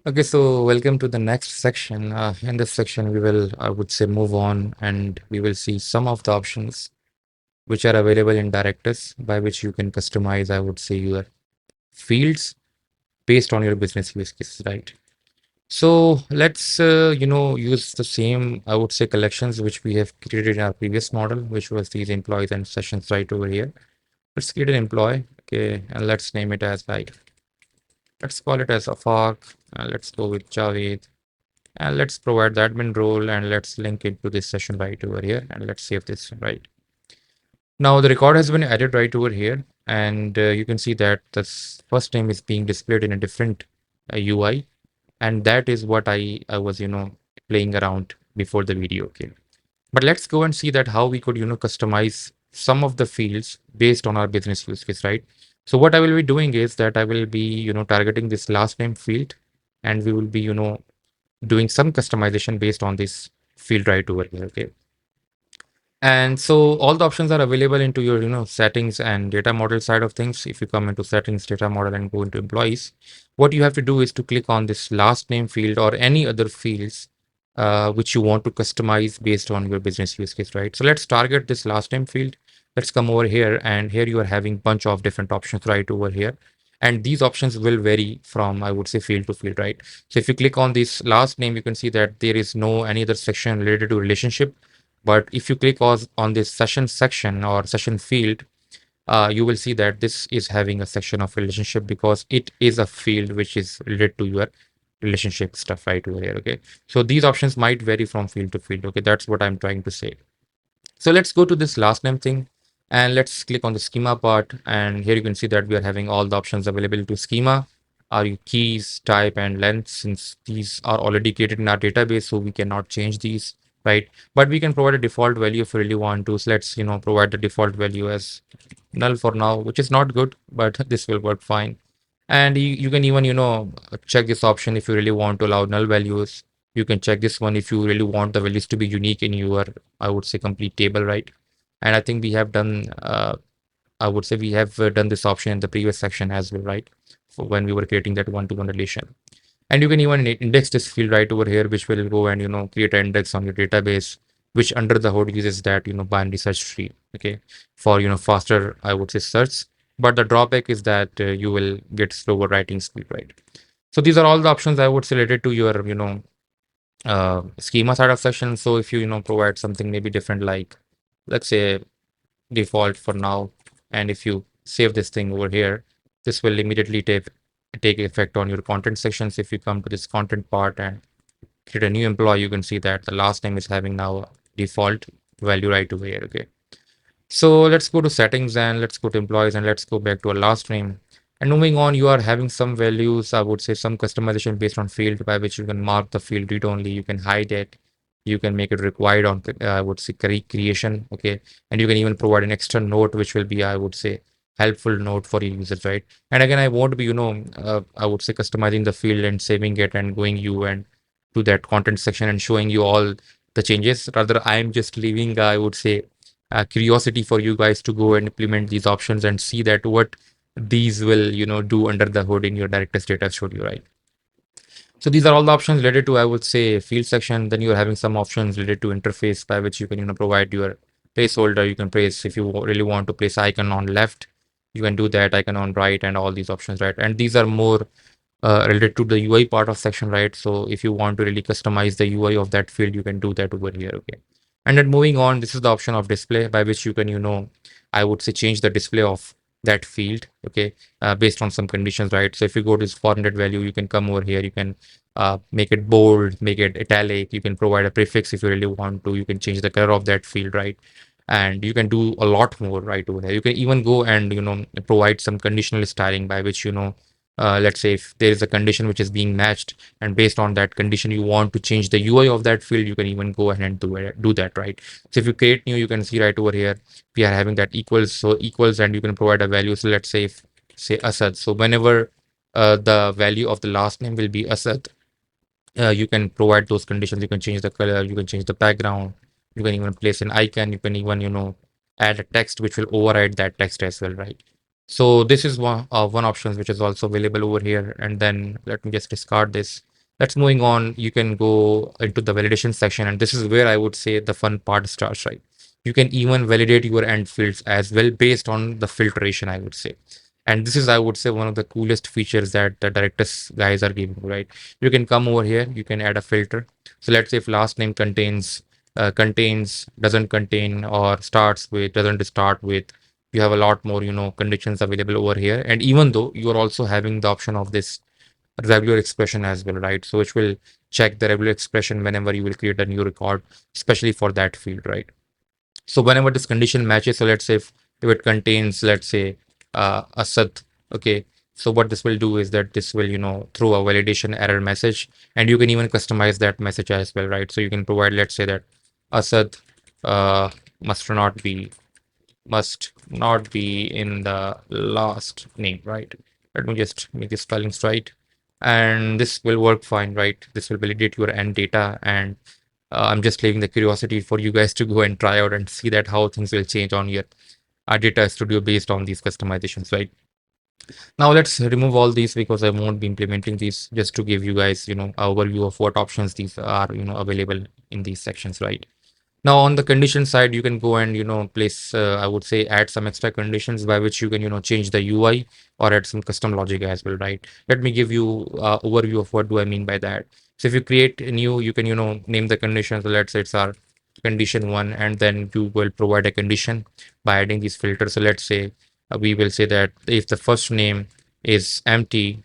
Okay, so welcome to the next section. In this section, we will, I would say, move on and we will see some of the options which are available in Directus by which you can customize, I would say, your fields based on your business use cases, right? So let's, use the same, I would say, collections which we have created in our previous model, which was these employees and sessions right over here. Let's create an employee, okay, and let's name it as like, let's call it as Afaq, and let's go with Javed. And let's provide the admin role and let's link it to this session right over here and let's save this right. Now the record has been added right over here and you can see that this first name is being displayed in a different UI, and that is what I was, playing around before the video. Okay. But let's go and see that how we could, customize some of the fields based on our business use case, right? So what I will be doing is that I will be, targeting this last name field and we will be, doing some customization based on this field right over here. Okay. And so all the options are available into your, settings and data model side of things. If you come into settings, data model and go into employees, what you have to do is to click on this last name field or any other fields which you want to customize based on your business use case, right? So let's target this last name field. Let's come over here and here you are having bunch of different options right over here. And these options will vary from, I would say, field to field, right? So if you click on this last name, you can see that there is no any other section related to relationship. But if you click on this session section or session field, you will see that this is having a section of relationship because it is a field which is related to your relationship stuff right over here. Okay. So these options might vary from field to field. Okay. That's what I'm trying to say. So let's go to this last name thing and let's click on the schema part. And here you can see that we are having all the options available to schema. Our keys, type, and length, since these are already created in our database, so we cannot change these, right? But we can provide a default value if we really want to. So let's, provide the default value as null for now, which is not good, but this will work fine. And you can even, check this option if you really want to allow null values. You can check this one if you really want the values to be unique in your, I would say, complete table, right? And I think we have done, I would say we have done this option in the previous section as well, right? For when we were creating that one-to-one relation. And you can even index this field right over here, which will go and, create an index on your database, which under the hood uses that, binary search tree, okay, for, faster, I would say, search. But the drawback is that you will get slower writing speed, right? So these are all the options I would say related to your, schema side of section. So if you, provide something maybe different, like let's say default for now, and if you save this thing over here, this will immediately take effect on your content sections. If you come to this content part and create a new employee, you can see that the last name is having now a default value right over here. Okay. So let's go to settings and let's go to employees and let's go back to our last name. And moving on, you are having some values, I would say some customization based on field by which you can mark the field read only, you can hide it, you can make it required on, I would say, creation. Okay. And you can even provide an extra note, which will be, I would say, helpful note for your users, right? And again, I won't be, I would say customizing the field and saving it and going you and to that content section and showing you all the changes. Rather, I'm just leaving, I would say, curiosity for you guys to go and implement these options and see that what these will, do under the hood in your Directus data studio, right? So these are all the options related to, I would say, field section. Then you're having some options related to interface by which you can, provide your placeholder. You can place, if you really want to place icon on left, you can do that, icon on right, and all these options, right? And these are more related to the UI part of section, right? So if you want to really customize the UI of that field, you can do that over here. Okay. And then moving on, this is the option of display by which you can, I would say, change the display of that field, okay, based on some conditions, right? So if you go to this 400 value, you can come over here, you can make it bold, make it italic, you can provide a prefix if you really want to, you can change the color of that field, right? And you can do a lot more right over there. You can even go and, provide some conditional styling by which, let's say if there is a condition which is being matched and based on that condition you want to change the UI of that field, you can even go ahead and do that, right? So if you create new, you can see right over here we are having that equals, so equals, and you can provide a value. So let's say if say Asad, so whenever the value of the last name will be Asad, you can provide those conditions. You can change the color, you can change the background, you can even place an icon, you can even, add a text which will override that text as well, right? So this is one option which is also available over here. And then let me just discard this. Let's moving on. You can go into the validation section, and this is where I would say the fun part starts, right? You can even validate your end fields as well based on the filtration, I would say. And this is, I would say, one of the coolest features that the Directus guys are giving, right? You can come over here, you can add a filter. So let's say if last name contains, doesn't contain, or starts with, doesn't start with, you have a lot more, conditions available over here. And even though you are also having the option of this regular expression as well, right? So which will check the regular expression whenever you will create a new record, especially for that field, right? So whenever this condition matches, so let's say if it contains, let's say, a sat, okay. So what this will do is that this will, throw a validation error message, and you can even customize that message as well, right? So you can provide, let's say that Asad uh, must not be must not be in the last name, right? Let me just make the spellings right. And this will work fine, right? This will validate your end data. And I'm just leaving the curiosity for you guys to go and try out and see that how things will change on your data studio based on these customizations, right? Now let's remove all these because I won't be implementing these, just to give you guys, overview of what options these are, available in these sections, right? Now on the condition side, you can go and place, I would say, add some extra conditions by which you can change the UI or add some custom logic as well, right? Let me give you overview of what do I mean by that. So if you create a new, you can name the condition. So let's say it's our condition one, and then you will provide a condition by adding these filters. So let's say we will say that if the first name is empty.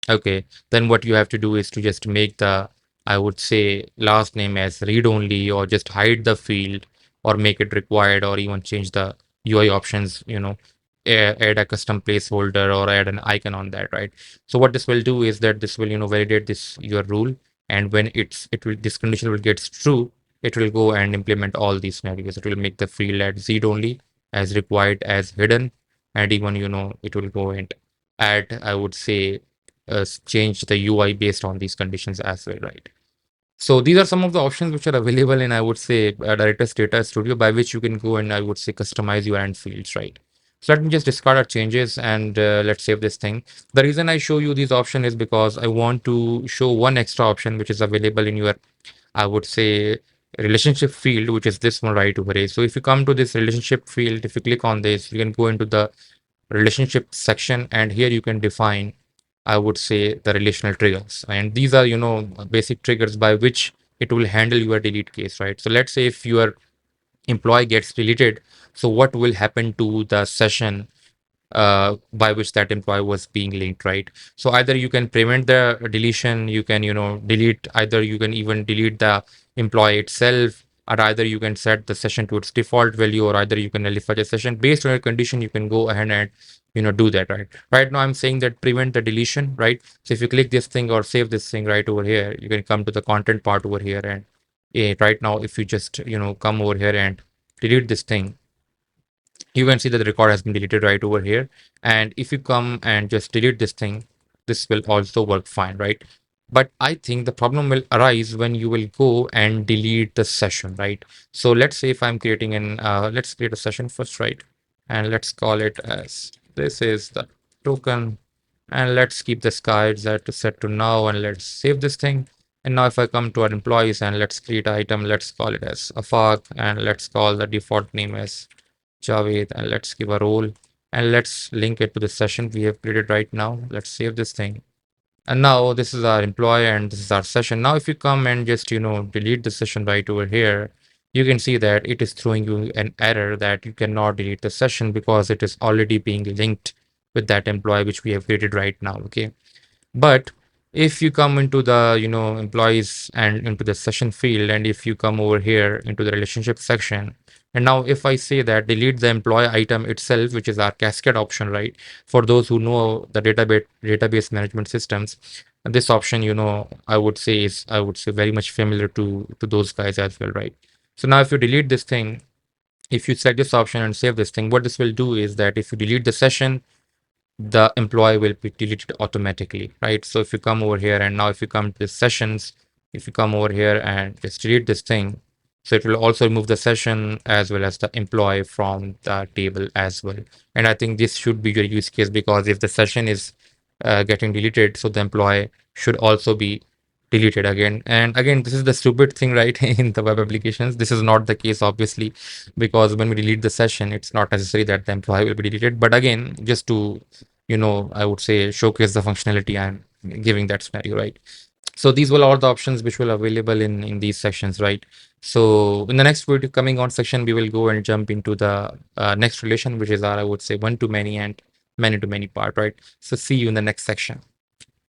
Okay, then what you have to do is to just make the, I would say, last name as read only, or just hide the field, or make it required, or even change the UI options, add a custom placeholder or add an icon on that, right? So what this will do is that this will, validate this your rule, and when this condition will get true, it will go and implement all these scenarios. It will make the field as read only, as required, as hidden, and even, it will go and add, I would say, change the UI based on these conditions as well, right? So these are some of the options which are available in, I would say, Directus Data Studio, by which you can go and, I would say, customize your end fields, right? So let me just discard our changes, and let's save this thing. The reason I show you these options is because I want to show one extra option which is available in your, I would say, relationship field, which is this one right over here. So if you come to this relationship field, if you click on this, you can go into the relationship section, and here you can define, I would say, the relational triggers. And these are, basic triggers by which it will handle your delete case, right? So let's say if your employee gets deleted, so what will happen to the session by which that employee was being linked, right? So either you can prevent the deletion, you can, delete, either you can even delete the employee itself, or either you can set the session to its default value, or either you can nullify the session based on your condition. You can go ahead and, do that, right? Right now, I'm saying that prevent the deletion, right? So if you click this thing or save this thing right over here, you can come to the content part over here. And right now, if you just, come over here and delete this thing, you can see that the record has been deleted right over here. And if you come and just delete this thing, this will also work fine, right? But I think the problem will arise when you will go and delete the session, right? So let's say if I'm creating let's create a session first, right? And let's call it as, this is the token, and let's keep the sky set to now, and let's save this thing. And now if I come to our employees and let's create an item, let's call it as Afaq, and let's call the default name as Javed, and let's give a role, and let's link it to the session we have created right now. Let's save this thing. And now this is our employee and this is our session. Now, if you come and just, delete the session right over here, you can see that it is throwing you an error that you cannot delete the session because it is already being linked with that employee which we have created right now. Okay. But if you come into the, employees and into the session field, and if you come over here into the relationship section, and now if I say that delete the employee item itself, which is our cascade option, right? For those who know the database management systems, this option, I would say very much familiar to those guys as well, right? So now if you delete this thing, if you select this option and save this thing, what this will do is that if you delete the session, the employee will be deleted automatically, right? So if you come over here, and now if you come to the sessions, if you come over here and just delete this thing, so it will also remove the session as well as the employee from the table as well. And I think this should be your use case, because if the session is getting deleted, so the employee should also be deleted again. And again, this is the stupid thing, right? In the web applications, this is not the case, obviously, because when we delete the session, it's not necessary that the employee will be deleted. But again, just to, I would say, showcase the functionality I'm giving that scenario, right? So these were all the options which were available in these sections, right? So in the next video coming on section, we will go and jump into the next relation, which is our, I would say, one to many and many to many part, right? So see you in the next section.